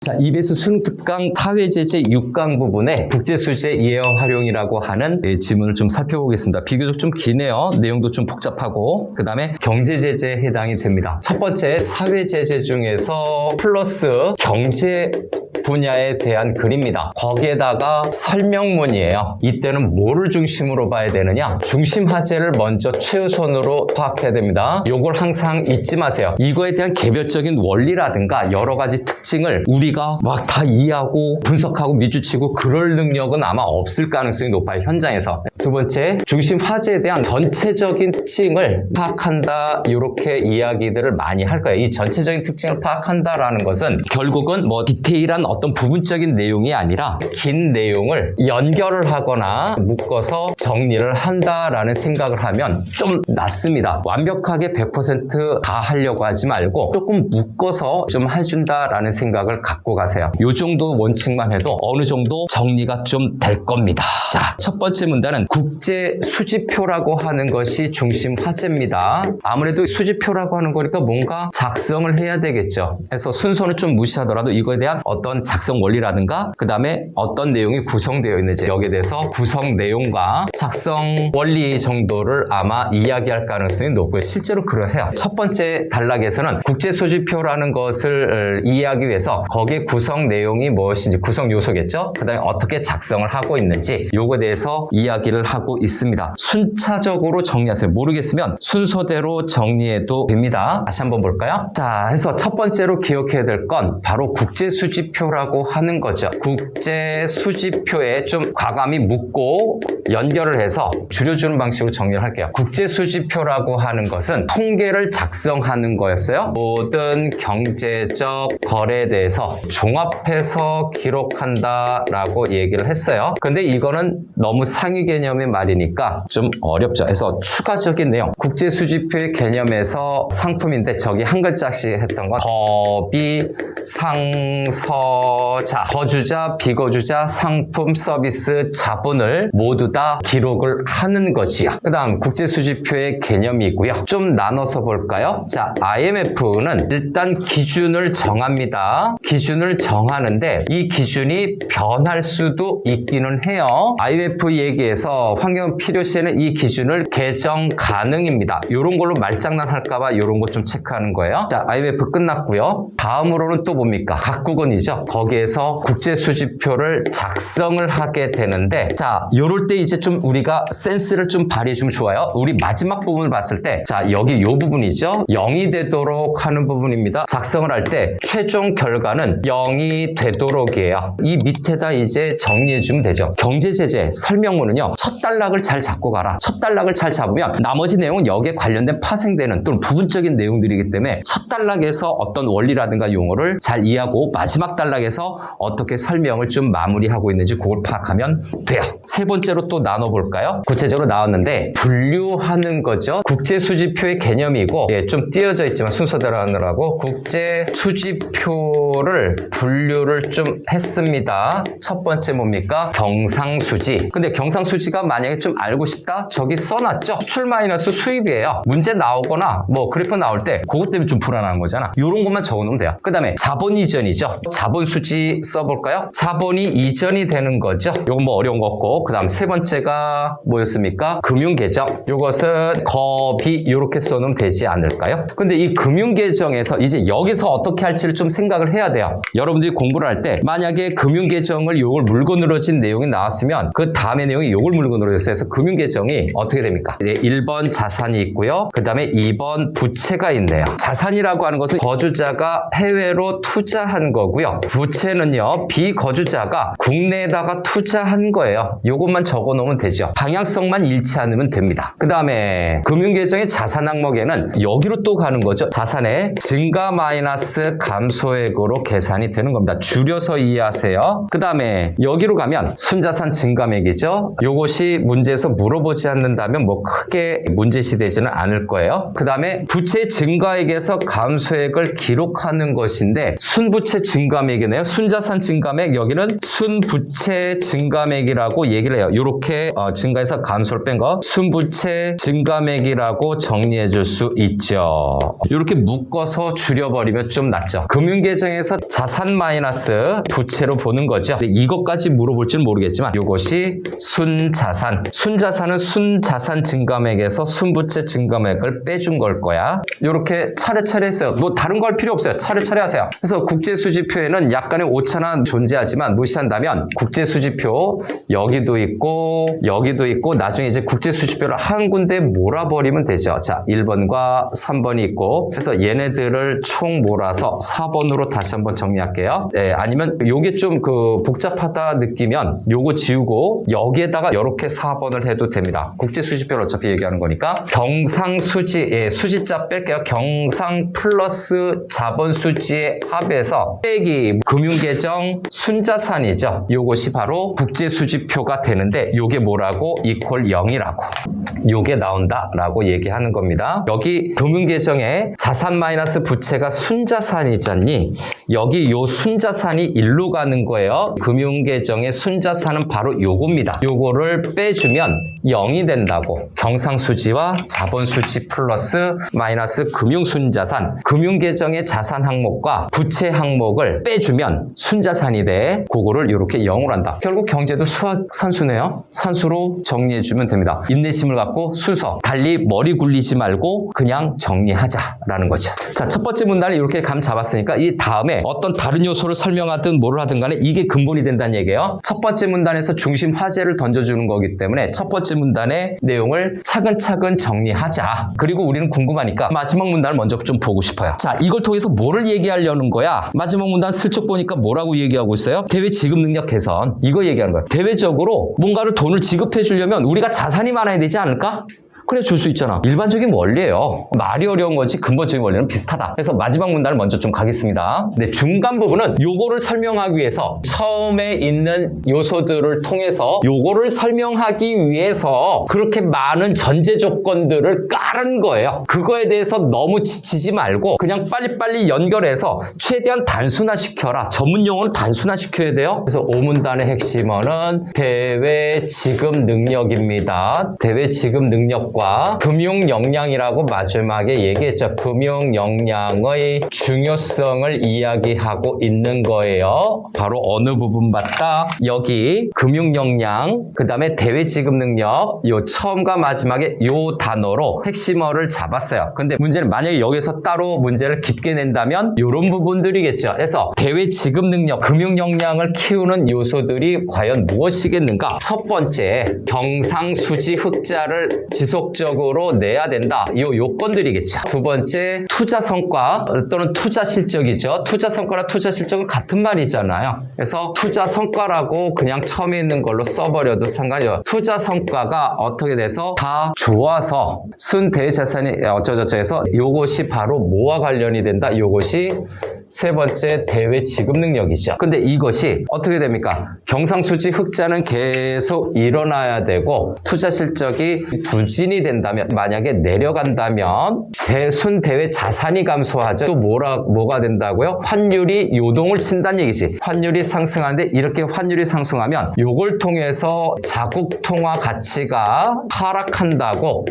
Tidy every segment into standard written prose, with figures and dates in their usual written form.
자, 이배수 수능특강 사회제재 6강 부분에 국제수재 이해와 활용이라고 하는 지문을 좀 살펴보겠습니다. 비교적 좀 기네요. 내용도 좀 복잡하고 그 다음에 경제제재에 해당이 됩니다. 첫 번째 사회제재 중에서 플러스 경제 분야에 대한 글입니다. 거기에다가 설명문이에요. 이때는 뭐를 중심으로 봐야 되느냐? 중심 화제를 먼저 최우선으로 파악해야 됩니다. 요걸 항상 잊지 마세요. 이거에 대한 개별적인 원리라든가 여러 가지 특징을 우리가 막 다 이해하고 분석하고 밑줄치고 그럴 능력은 아마 없을 가능성이 높아요. 현장에서. 두 번째, 중심 화제에 대한 전체적인 특징을 파악한다. 이렇게 이야기들을 많이 할 거예요. 이 전체적인 특징을 파악한다라는 것은 결국은 뭐 디테일한 어떤 부분적인 내용이 아니라 긴 내용을 연결을 하거나 묶어서 정리를 한다라는 생각을 하면 좀 낫습니다. 완벽하게 100% 다 하려고 하지 말고 조금 묶어서 좀 해준다라는 생각을 갖고 가세요. 이 정도 원칙만 해도 어느 정도 정리가 좀 될 겁니다. 자, 첫 번째 문단은 국제 수지표라고 하는 것이 중심 화제입니다. 아무래도 수지표라고 하는 거니까 뭔가 작성을 해야 되겠죠. 그래서 순서는 좀 무시하더라도 이거에 대한 어떤 작성 원리라든가 그 다음에 어떤 내용이 구성되어 있는지 여기에 대해서 구성 내용과 작성 원리 정도를 아마 이야기할 가능성이 높고요. 실제로 그러해요. 첫 번째 단락에서는 국제수지표라는 것을 이해하기 위해서 거기에 구성 내용이 무엇인지 구성 요소겠죠. 그 다음에 어떻게 작성을 하고 있는지 요거에 대해서 이야기를 하고 있습니다. 순차적으로 정리하세요. 모르겠으면 순서대로 정리해도 됩니다. 다시 한번 볼까요? 자, 해서 첫 번째로 기억해야 될 건 바로 국제수지표라고 하는 거죠. 국제수지표에 좀 과감히 묶고 연결을 해서 줄여주는 방식으로 정리를 할게요. 국제수지표라고 하는 것은 통계를 작성하는 거였어요. 모든 경제적 거래에 대해서 종합해서 기록한다라고 얘기를 했어요. 근데 이거는 너무 상위 개념의 말이니까 좀 어렵죠. 그래서 추가적인 내용, 국제수지표의 개념에서 상품인데 저기 한 글자씩 했던 건 거비, 상서자, 거주자, 비거주자, 상품, 서비스, 자본을 모두 다 기록을 하는 거지요. 그 다음 국제수지표의 개념이고요. 좀 나눠서 볼까요? 자, IMF는 일단 기준을 정합니다. 기준을 정하는데 이 기준이 변할 수도 있기는 해요. IMF 얘기에서 환경 필요시에는 이 기준을 개정 가능입니다. 이런 걸로 말장난 할까봐 이런 거 좀 체크하는 거예요. 자, IMF 끝났고요. 다음으로는 또 뭡니까? 각국은이죠. 거기에서 국제수지표를 작성을 하게 되는데 자, 요럴 때 이제 좀 우리가 센스를 좀 발휘해주면 좋아요. 우리 마지막 부분을 봤을 때 자, 여기 요 부분이죠. 0이 되도록 하는 부분입니다. 작성을 할 때 최종 결과는 0이 되도록이에요. 이 밑에다 이제 정리해주면 되죠. 경제제재 설명문은요. 첫 단락을 잘 잡고 가라. 첫 단락을 잘 잡으면 나머지 내용은 여기에 관련된 파생되는 또는 부분적인 내용들이기 때문에 첫 단락에서 어떤 원리라든가 용어를 잘 이해하고 마지막 단락에서 어떻게 설명을 좀 마무리하고 있는지 그걸 파악하면 돼요. 세 번째로 또 나눠볼까요? 구체적으로 나왔는데 분류하는 거죠. 국제수지표의 개념이고 좀 띄어져 있지만 순서대로 하느라고 국제수지표를 분류를 좀 했습니다. 첫 번째 뭡니까? 경상수지. 근데 경상수지가 만약에 좀 알고 싶다? 저기 써놨죠? 수출 마이너스 수입이에요. 문제 나오거나 뭐 그래프 나올 때 그것 때문에 좀 불안한 거잖아. 이런 것만 적어놓으면 돼요. 그 다음에 자본 이전이죠. 자본 수지 써볼까요? 자본이 이전이 되는 거죠. 요건 뭐 어려운 거 없고 그 다음 세 번째가 뭐였습니까? 금융계정. 요것은 거비 이렇게 써놓으면 되지 않을까요? 근데 이 금융계정에서 이제 여기서 어떻게 할지를 좀 생각을 해야 돼요. 여러분들이 공부를 할 때 만약에 금융계정을 요걸 물고 늘어진 내용이 나왔으면 그 다음에 내용이 요걸 물고 늘어졌어요. 그래서 금융계정이 어떻게 됩니까? 이제 1번 자산이 있고요. 그 다음에 2번 부채가 있네요. 자산이라고 하는 것은 거주자가 해외로 투자한 거고요. 부채는요. 비거주자가 국내에다가 투자한 거예요. 요것만 적어놓으면 되죠. 방향성만 잃지 않으면 됩니다. 그 다음에 금융계정의 자산 항목에는 여기로 또 가는 거죠. 자산의 증가 마이너스 감소액으로 계산이 되는 겁니다. 줄여서 이해하세요. 그 다음에 여기로 가면 순자산 증가액이죠. 요것이 문제에서 물어보지 않는다면 뭐 크게 문제시 되지는 않을 거예요. 그 다음에 부채 증가액에서 감소액을 기록하는 것인데 순부채 증가액 증가맥이네요. 순자산 증가맥, 여기는 순부채 증가맥이라고 얘기를 해요. 이렇게 증가해서 감소를 뺀 거 순부채 증가맥이라고 정리해 줄 수 있죠. 이렇게 묶어서 줄여버리면 좀 낫죠. 금융계정에서 자산 마이너스 부채로 보는 거죠. 근데 이것까지 물어볼지는 모르겠지만 이것이 순자산. 순자산은 순자산 증가맥에서 순부채 증가맥을 빼준 걸 거야. 이렇게 차례차례 했어요. 뭐 다른 거 할 필요 없어요. 차례차례 하세요. 그래서 국제수지표에는 약간의 오차는 존재하지만 무시한다면 국제수지표 여기도 있고 여기도 있고 나중에 이제 국제수지표를 한 군데 몰아버리면 되죠. 자, 1번과 3번이 있고 그래서 얘네들을 총 몰아서 4번으로 다시 한번 정리할게요. 아니면 요게 좀 복잡하다 느끼면 요거 지우고 여기에다가 이렇게 4번을 해도 됩니다. 국제수지표를 어차피 얘기하는 거니까 경상수지, 수지자 뺄게요. 경상 플러스 자본수지의 합에서 빼기 금융계정 순자산이죠. 요것이 바로 국제수지표가 되는데 요게 뭐라고? 이퀄 0이라고. 요게 나온다라고 얘기하는 겁니다. 여기 금융계정에 자산 마이너스 부채가 순자산이잖니. 여기 요 순자산이 일로 가는 거예요. 금융계정의 순자산은 바로 요겁니다. 요거를 빼주면 0이 된다고. 경상수지와 자본수지 플러스 마이너스 금융순자산. 금융계정의 자산 항목과 부채 항목을 빼주면 순자산이 돼. 그거를 이렇게 0으로 한다. 결국 경제도 수학 산수네요. 산수로 정리해주면 됩니다. 인내심을 갖고 순서. 달리 머리 굴리지 말고 그냥 정리하자라는 거죠. 자, 첫 번째 문단을 이렇게 감 잡았으니까 이 다음에 어떤 다른 요소를 설명하든 뭐를 하든 간에 이게 근본이 된다는 얘기예요. 첫 번째 문단에서 중심 화제를 던져주는 거기 때문에 첫 번째 문단의 내용을 차근차근 정리하자. 그리고 우리는 궁금하니까 마지막 문단을 먼저 좀 보고 싶어요. 자, 이걸 통해서 뭐를 얘기하려는 거야? 마지막 문단 슬쩍 보니까 뭐라고 얘기하고 있어요? 대외 지급 능력 개선. 이거 얘기하는 거야. 대외적으로 뭔가를 돈을 지급해 주려면 우리가 자산이 많아야 되지 않을까? 그래 줄 수 있잖아. 일반적인 원리예요. 말이 어려운 거지 근본적인 원리는 비슷하다. 그래서 마지막 문단을 먼저 좀 가겠습니다. 네, 중간 부분은 요거를 설명하기 위해서 처음에 있는 요소들을 통해서 요거를 설명하기 위해서 그렇게 많은 전제 조건들을 깔은 거예요. 그거에 대해서 너무 지치지 말고 그냥 빨리빨리 연결해서 최대한 단순화시켜라. 전문 용어는 단순화시켜야 돼요. 그래서 5문단의 핵심어는 대외 지급 능력입니다. 대외 지급 능력과 금융 역량이라고 마지막에 얘기했죠. 금융 역량의 중요성을 이야기하고 있는 거예요. 바로 어느 부분 맞다? 여기 금융 역량, 그 다음에 대외 지급 능력, 요 처음과 마지막에 요 단어로 핵심어를 잡았어요. 근데 문제는 만약에 여기서 따로 문제를 깊게 낸다면 이런 부분들이겠죠. 그래서 대외 지급 능력, 금융 역량을 키우는 요소들이 과연 무엇이겠는가? 첫 번째, 경상수지 흑자를 지속적으로 내야 된다. 이 요건들이겠죠. 두 번째, 투자 성과 또는 투자 실적이죠. 투자 성과랑 투자 실적은 같은 말이잖아요. 그래서 투자 성과라고 그냥 처음에 있는 걸로 써버려도 상관이 없어요. 투자 성과가 어떻게 돼서 다 좋아서 순대자산이 어쩌저쩌해서 요것이 바로 뭐와 관련이 된다? 요것이 세 번째 대외 지급 능력이죠. 근데 이것이 어떻게 됩니까? 경상수지 흑자는 계속 일어나야 되고 투자 실적이 부진이 된다면 만약에 내려간다면 순대외 자산이 감소하죠. 또 뭐가 된다고요? 환율이 요동을 친다는 얘기지. 환율이 상승하는데 이렇게 환율이 상승하면 요걸 통해서 자국 통화 가치가 하락한다고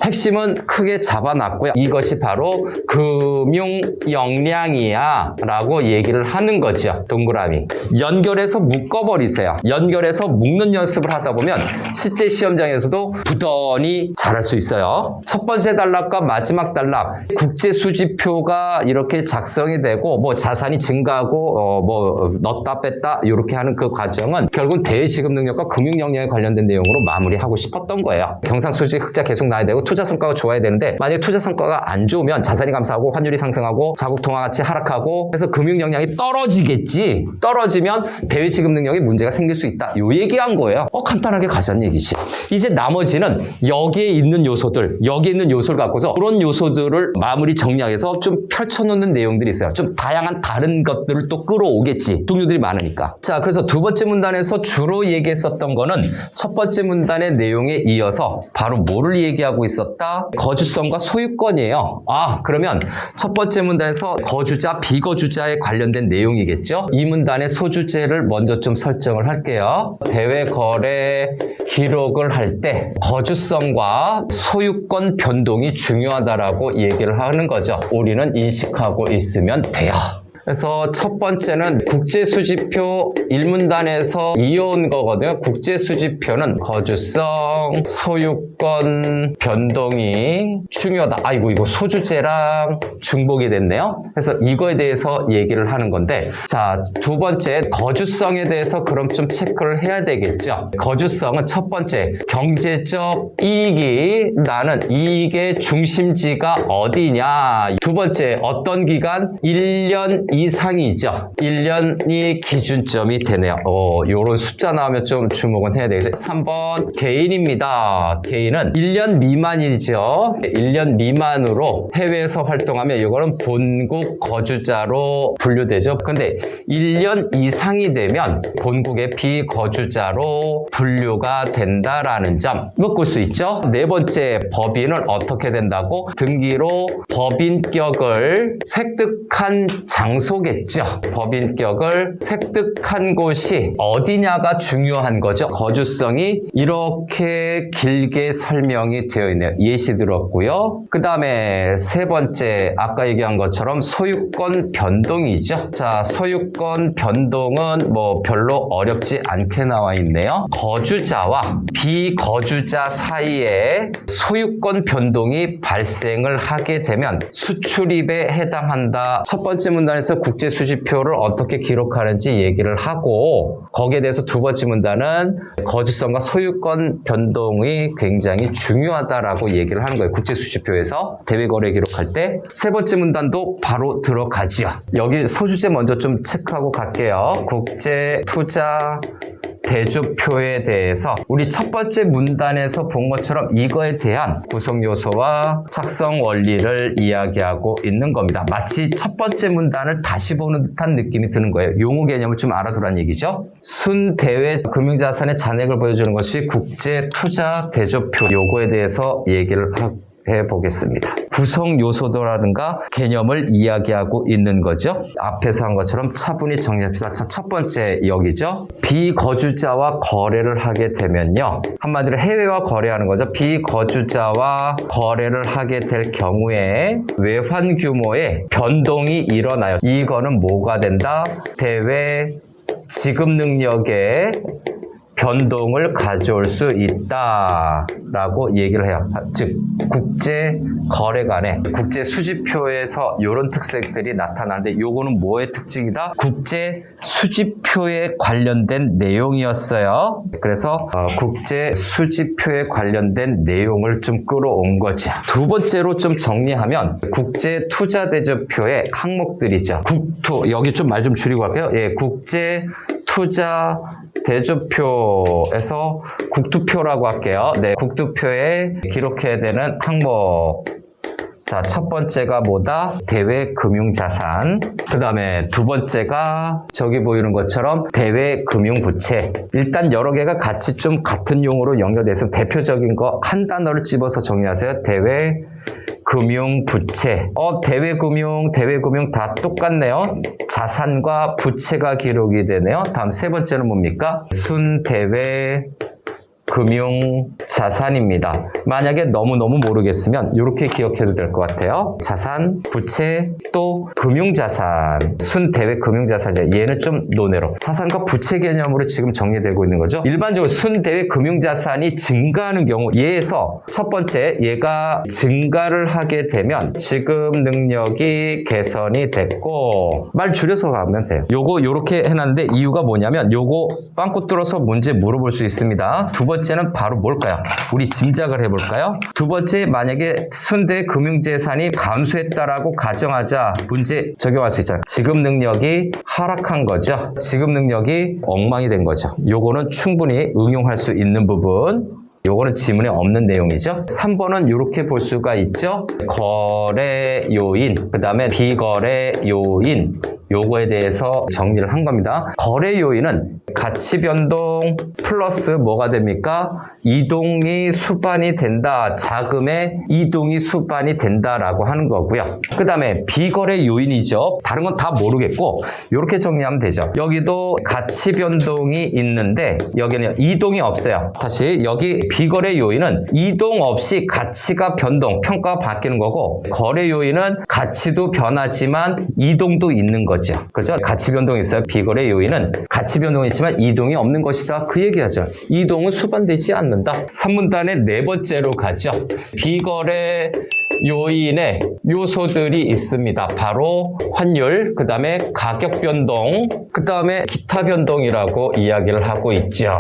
핵심은 크게 잡아놨고요. 이것이 바로 금융 역량이야 라고 얘기를 하는 거죠. 동그라미. 연결해서 묶어버리세요. 연결해서 묶는 연습을 하다 보면 실제 시험장에서도 부단히 잘할 수 있어요. 첫 번째 단락과 마지막 단락. 국제수지표가 이렇게 작성이 되고 뭐 자산이 증가하고 뭐 넣었다 뺐다 이렇게 하는 그 과정은 결국은 대외지급 능력과 금융 역량에 관련된 내용으로 마무리하고 싶었던 거예요. 경상수지 흑자 계속 나야 되고 투자 성과가 좋아야 되는데 만약에 투자 성과가 안 좋으면 자산이 감소하고 환율이 상승하고 자국 통화 가치 하락하고 그래서 금융 역량이 떨어지겠지. 떨어지면 대외 지급 능력에 문제가 생길 수 있다. 요 얘기한 거예요. 간단하게 가자는 얘기지. 이제 나머지는 여기에 있는 요소들, 여기에 있는 요소를 갖고서 그런 요소들을 마무리 정리해서 좀 펼쳐놓는 내용들이 있어요. 좀 다양한 다른 것들을 또 끌어오겠지. 종류들이 많으니까. 자, 그래서 두 번째 문단에서 주로 얘기했었던 거는 첫 번째 문단의 내용에 이어서 바로 뭐를 얘기하고 있었 있었다. 거주성과 소유권이에요. 그러면 첫 번째 문단에서 거주자, 비거주자에 관련된 내용이겠죠? 이 문단의 소주제를 먼저 좀 설정을 할게요. 대외 거래 기록을 할 때 거주성과 소유권 변동이 중요하다라고 얘기를 하는 거죠. 우리는 인식하고 있으면 돼요. 그래서 첫 번째는 국제수지표 1문단에서 이어온 거거든요. 국제수지표는 거주성, 소유권 변동이 중요하다. 아이고, 이거 소주제랑 중복이 됐네요. 그래서 이거에 대해서 얘기를 하는 건데, 자, 두 번째 거주성에 대해서 그럼 좀 체크를 해야 되겠죠. 거주성은 첫 번째 경제적 이익이, 나는 이익의 중심지가 어디냐. 두 번째 어떤 기간? 1년 이상이죠. 1년이 기준점이 되네요. 요런 숫자 나오면 좀 주목은 해야 되겠죠. 3번 개인입니다. 개인은 1년 미만이죠. 1년 미만으로 해외에서 활동하면 이거는 본국 거주자로 분류되죠. 근데 1년 이상이 되면 본국의 비거주자로 분류가 된다라는 점 묶을 수 있죠. 네 번째 법인은 어떻게 된다고? 등기로 법인격을 획득한 장소겠죠. 법인격을 획득한 곳이 어디냐가 중요한 거죠. 거주성이 이렇게 길게 설명이 되어 있네요. 예시 들었고요. 그 다음에 세 번째 아까 얘기한 것처럼 소유권 변동이죠. 자, 소유권 변동은 뭐 별로 어렵지 않게 나와 있네요. 거주자와 비거주자 사이에 소유권 변동이 발생을 하게 되면 수출입에 해당한다. 첫 번째 문단에서 국제수지표를 어떻게 기록하는지 얘기를 하고, 거기에 대해서 두 번째 문단은 거주성과 소유권 변동이 굉장히 중요하다라고 얘기를 하는 거예요. 국제수지표에서 대외거래 기록할 때. 세 번째 문단도 바로 들어가죠. 여기 소주제 먼저 좀 체크하고 갈게요. 국제투자 대조표에 대해서 우리 첫 번째 문단에서 본 것처럼 이거에 대한 구성 요소와 작성 원리를 이야기하고 있는 겁니다. 마치 첫 번째 문단을 다시 보는 듯한 느낌이 드는 거예요. 용어 개념을 좀 알아두라는 얘기죠. 순대외 금융자산의 잔액을 보여주는 것이 국제투자 대조표, 요거에 대해서 얘기를 해보겠습니다. 구성 요소도라든가 개념을 이야기하고 있는 거죠. 앞에서 한 것처럼 차분히 정리합시다. 자, 첫 번째 여기죠. 비거주자와 거래를 하게 되면요. 한마디로 해외와 거래하는 거죠. 비거주자와 거래를 하게 될 경우에 외환 규모의 변동이 일어나요. 이거는 뭐가 된다? 대외 지급 능력의 변동을 가져올 수 있다라고 얘기를 해요. 즉 국제 거래 간에 국제 수지표에서 이런 특색들이 나타나는데, 요거는 뭐의 특징이다? 국제 수지표에 관련된 내용이었어요. 그래서 국제 수지표에 관련된 내용을 좀 끌어온 거죠. 두 번째로 좀 정리하면 국제 투자 대조표의 항목들이죠. 국투, 여기 좀 말 좀 줄이고 할게요. 예, 국제 투자 대조표에서 국투표라고 할게요. 네, 국투표에 기록해야 되는 항목. 자, 첫 번째가 뭐다? 대외 금융자산. 그 다음에 두 번째가 저기 보이는 것처럼 대외 금융부채. 일단 여러 개가 같이 좀 같은 용어로 연결돼서 대표적인 거 한 단어를 집어서 정리하세요. 대외 금융부채. 대외금융 다 똑같네요. 자산과 부채가 기록이 되네요. 다음 세 번째는 뭡니까? 순대외 금융 자산입니다. 만약에 너무너무 모르겠으면 이렇게 기억해도 될 것 같아요. 자산, 부채, 또 금융자산, 순대외 금융자산. 얘는 좀 논외로. 자산과 부채 개념으로 지금 정리되고 있는 거죠. 일반적으로 순대외 금융자산이 증가하는 경우, 얘에서 첫 번째, 얘가 증가를 하게 되면 지급 능력이 개선이 됐고, 말 줄여서 가면 돼요. 요거 요렇게 해놨는데 이유가 뭐냐면 요거 빵꾸 뚫어서 문제 물어볼 수 있습니다. 두 번째는 바로 뭘까요? 우리 짐작을 해볼까요? 두 번째, 만약에 순대 금융재산이 감소했다라고 가정하자 문제 적용할 수 있잖아요. 지급 능력이 하락한 거죠. 지급 능력이 엉망이 된 거죠. 요거는 충분히 응용할 수 있는 부분. 요거는 지문에 없는 내용이죠. 3번은 이렇게 볼 수가 있죠. 거래 요인, 그 다음에 비거래 요인. 요거에 대해서 정리를 한 겁니다. 거래 요인은 가치 변동 플러스 뭐가 됩니까? 이동이 수반이 된다. 자금의 이동이 수반이 된다라고 하는 거고요. 그 다음에 비거래 요인이죠. 다른 건 다 모르겠고 이렇게 정리하면 되죠. 여기도 가치 변동이 있는데 여기는 이동이 없어요. 다시 여기 비거래 요인은 이동 없이 가치가 변동, 평가가 바뀌는 거고 거래 요인은 가치도 변하지만 이동도 있는 거죠. 그렇죠? 가치 변동이 있어요. 비거래 요인은 가치 변동이 있지만 이동이 없는 것이다. 그 얘기하죠. 이동은 수반되지 않는다. 3문단의 네 번째로 가죠. 비거래 요인의 요소들이 있습니다. 바로 환율, 그 다음에 가격 변동, 그 다음에 기타 변동이라고 이야기를 하고 있죠.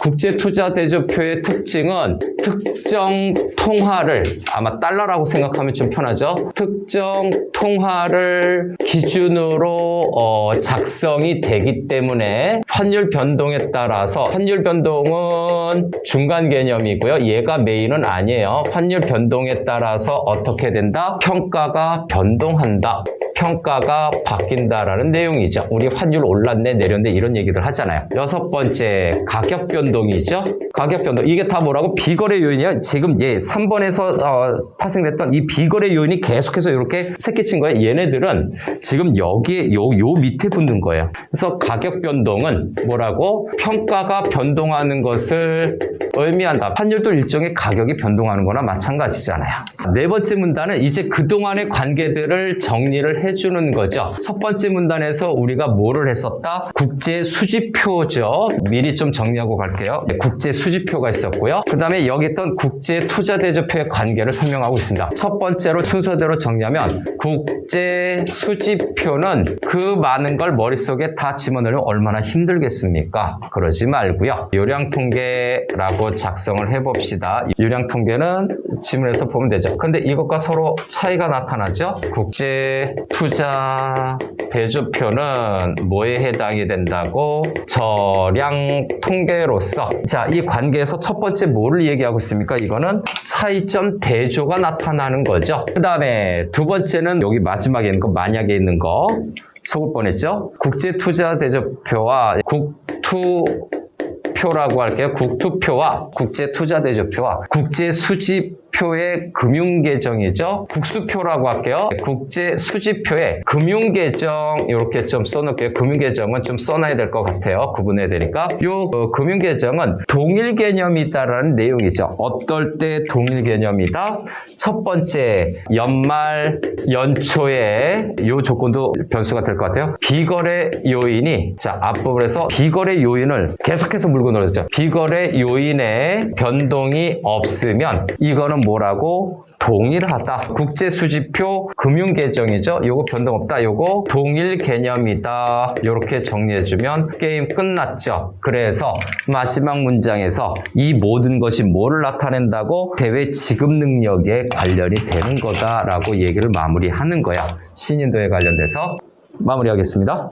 국제투자대조표의 특징은 특정 통화를, 아마 달러라고 생각하면 좀 편하죠. 특정 통화를 기준으로 작성이 되기 때문에 환율 변동에 따라서 환율 변동은 중간 개념이고요. 얘가 메인은 아니에요. 환율 변동에 따라서 어떻게 된다? 평가가 변동한다. 평가가 바뀐다라는 내용이죠. 우리 환율 올랐네 내렸네 이런 얘기들 하잖아요. 여섯 번째 가격 변동이죠. 가격 변동 이게 다 뭐라고? 비거래 요인이야. 지금 3번에서 파생됐던 이 비거래 요인이 계속해서 이렇게 새끼친 거예요. 얘네들은 지금 여기에 요 밑에 붙는 거예요. 그래서 가격 변동은 뭐라고? 평가가 변동하는 것을 의미한다. 환율도 일종의 가격이 변동하는 거나 마찬가지잖아요. 네 번째 문단은 이제 그동안의 관계들을 정리를 해주는 거죠. 첫 번째 문단에서 우리가 뭐를 했었다? 국제 수지표죠. 미리 좀 정리하고 갈게요. 국제 수지표가 있었고요. 그 다음에 여기 있던 국제 투자대조표의 관계를 설명하고 있습니다. 첫 번째로 순서대로 정리하면 국제 수지표는 그 많은 걸 머릿속에 다 집어넣으면 얼마나 힘들겠습니까? 그러지 말고요. 요량통계라고 작성을 해봅시다. 요량통계는 지문에서 보면 되죠. 근데 이것과 서로 차이가 나타나죠. 국제 투자 대조표는 뭐에 해당이 된다고? 저량 통계로서. 자, 이 관계에서 첫 번째 뭐를 얘기하고 있습니까? 이거는 차이점 대조가 나타나는 거죠. 그 다음에 두 번째는 여기 마지막에 있는 거, 만약에 있는 거 속을 뻔했죠. 국제 투자 대조표와 국투표라고 할게요. 국투표와 국제 투자 대조표와 국제 수지표의 금융계정이죠. 국수표라고 할게요. 국제 수지표의 금융계정 이렇게 좀 써놓을게요. 금융계정은 좀 써놔야 될 것 같아요. 구분해야 되니까. 요 금융계정은 동일 개념이다라는 내용이죠. 어떨 때 동일 개념이다? 첫 번째 연말 연초에 요 조건도 변수가 될 것 같아요. 비거래 요인이 자 앞부분에서 비거래 요인을 계속해서 물고 늘어졌죠. 비거래 요인의 변동이 없으면 이거는 뭐라고? 동일하다. 국제수지표 금융계정이죠. 요거 변동 없다. 요거 동일 개념이다. 요렇게 정리해주면 게임 끝났죠. 그래서 마지막 문장에서 이 모든 것이 뭐를 나타낸다고? 대외 지급 능력에 관련이 되는 거다라고 얘기를 마무리하는 거야. 신인도에 관련돼서 마무리하겠습니다.